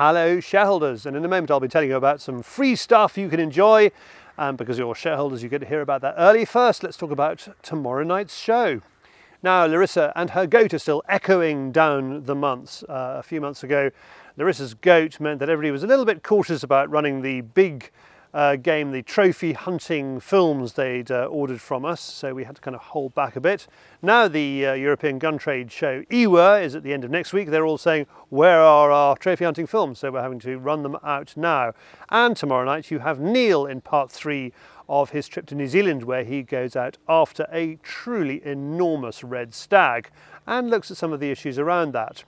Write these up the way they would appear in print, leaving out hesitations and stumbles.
Hello shareholders, and in a moment I'll be telling you about some free stuff you can enjoy, and because you're shareholders you get to hear about that early. First, let's talk about tomorrow night's show. Now, Larissa and her goat are still echoing down the months. A few months ago, Larissa's goat meant that everybody was a little bit cautious about running the big game, the trophy hunting films they'd ordered from us, so we had to kind of hold back a bit. Now the European gun trade show IWA is at the end of next week. They're all saying, where are our trophy hunting films? So we're having to run them out now. And tomorrow night you have Neil in part 3 of his trip to New Zealand, where he goes out after a truly enormous red stag and looks at some of the issues around that.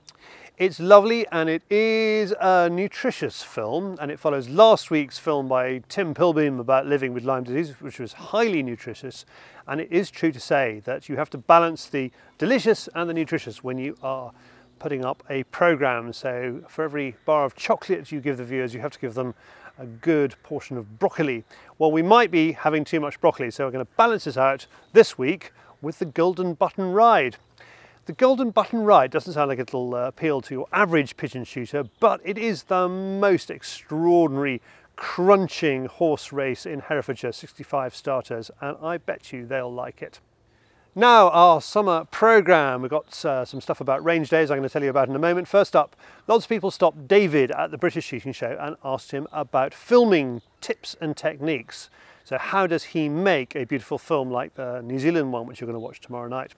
It's lovely, and it is a nutritious film, and it follows last week's film by Tim Pilbeam about living with Lyme disease, which was highly nutritious. And it is true to say that you have to balance the delicious and the nutritious when you are putting up a programme. So for every bar of chocolate you give the viewers, you have to give them a good portion of broccoli. Well, we might be having too much broccoli, so we're going to balance this out this week with the Golden Button Ride. The Golden Button Ride doesn't sound like it'll appeal to your average pigeon shooter, but it is the most extraordinary crunching horse race in Herefordshire, 65 starters, and I bet you they'll like it. Now, our summer programme. We've got some stuff about range days I'm going to tell you about in a moment. First up, lots of people stopped David at the British Shooting Show and asked him about filming tips and techniques. So how does he make a beautiful film like the New Zealand one, which you're going to watch tomorrow night?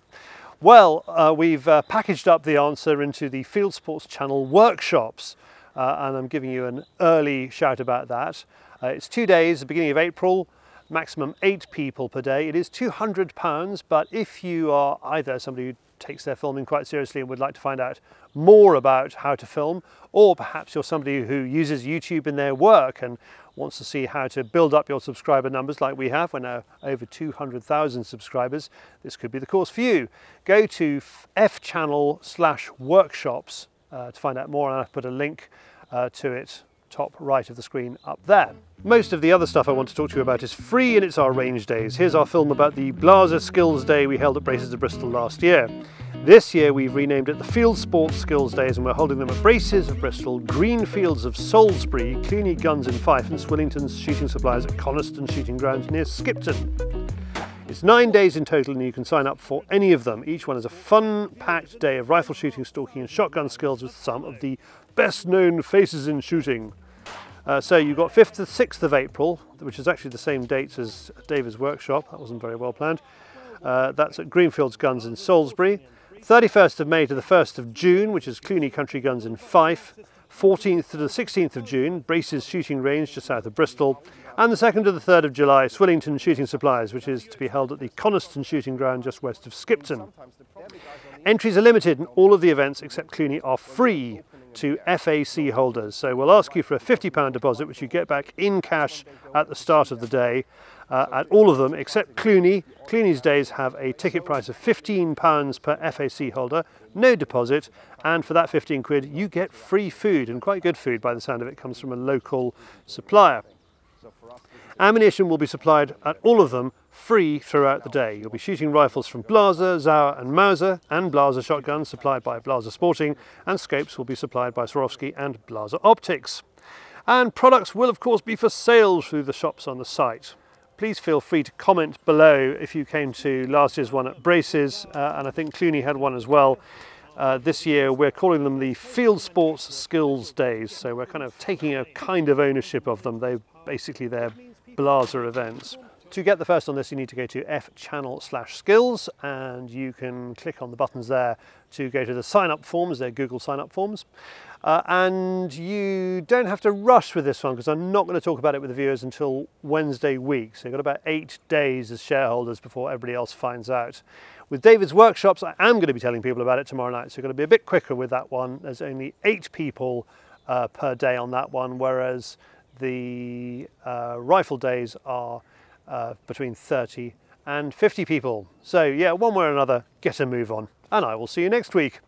Well, we've packaged up the answer into the Field Sports Channel workshops, and I'm giving you an early shout about that. It's 2 days, the beginning of April, maximum 8 people per day. It is £200, but if you are either somebody who takes their filming quite seriously and would like to find out more about how to film, or perhaps you're somebody who uses YouTube in their work and wants to see how to build up your subscriber numbers like we have. We're now over 200,000 subscribers. This could be the course for you. Go to fchannel/workshops to find out more, and I've put a link to it top right of the screen up there. Most of the other stuff I want to talk to you about is free, and it's our range days. Here's our film about the Blaser Skills Day we held at Braces of Bristol last year. This year we've renamed it the Field Sports Skills Days, and we're holding them at Braces of Bristol, Greenfields of Salisbury, Cluny Guns in Fife, and Swillington's Shooting Supplies at Coniston Shooting Grounds near Skipton. It's 9 days in total, and you can sign up for any of them. Each one is a fun-packed day of rifle shooting, stalking and shotgun skills with some of the best-known faces in shooting. So you've got 5th to 6th of April, which is actually the same dates as David's workshop. That wasn't very well planned. That's at Greenfields Guns in Salisbury. 31st of May to the 1st of June, which is Cluny Country Guns in Fife. 14th to the 16th of June, Braces Shooting Range just south of Bristol. And the 2nd to the 3rd of July, Swillington Shooting Supplies, which is to be held at the Coniston Shooting Ground just west of Skipton. Entries are limited, and all of the events except Cluny are free to FAC holders. So we'll ask you for a £50 deposit, which you get back in cash at the start of the day. At all of them except Cluny. Cluny's days have a ticket price of £15 per FAC holder, no deposit, and for that 15 quid you get free food, and quite good food by the sound of it. Comes from a local supplier. Ammunition will be supplied at all of them free throughout the day. You'll be shooting rifles from Blaser, Zauer and Mauser, and Blaser shotguns supplied by Blaser Sporting, and scopes will be supplied by Swarovski and Blaser Optics. And products will of course be for sale through the shops on the site. Please feel free to comment below if you came to last year's one at Braces, and I think Cluny had one as well. This year we're calling them the Field Sports Skills Days, so we're kind of taking a kind of ownership of them. They're Blaser events. To get the first on this, you need to go to fchannel/skills, and you can click on the buttons there to go to the sign-up forms. They're Google sign-up forms. And you don't have to rush with this one, because I'm not going to talk about it with the viewers until Wednesday week. So you've got about 8 days as shareholders before everybody else finds out. With David's workshops, I am going to be telling people about it tomorrow night, so you've got to be a bit quicker with that one. There's only 8 people per day on that one, whereas the rifle days are between 30 and 50 people. So yeah, one way or another, get a move on, and I will see you next week.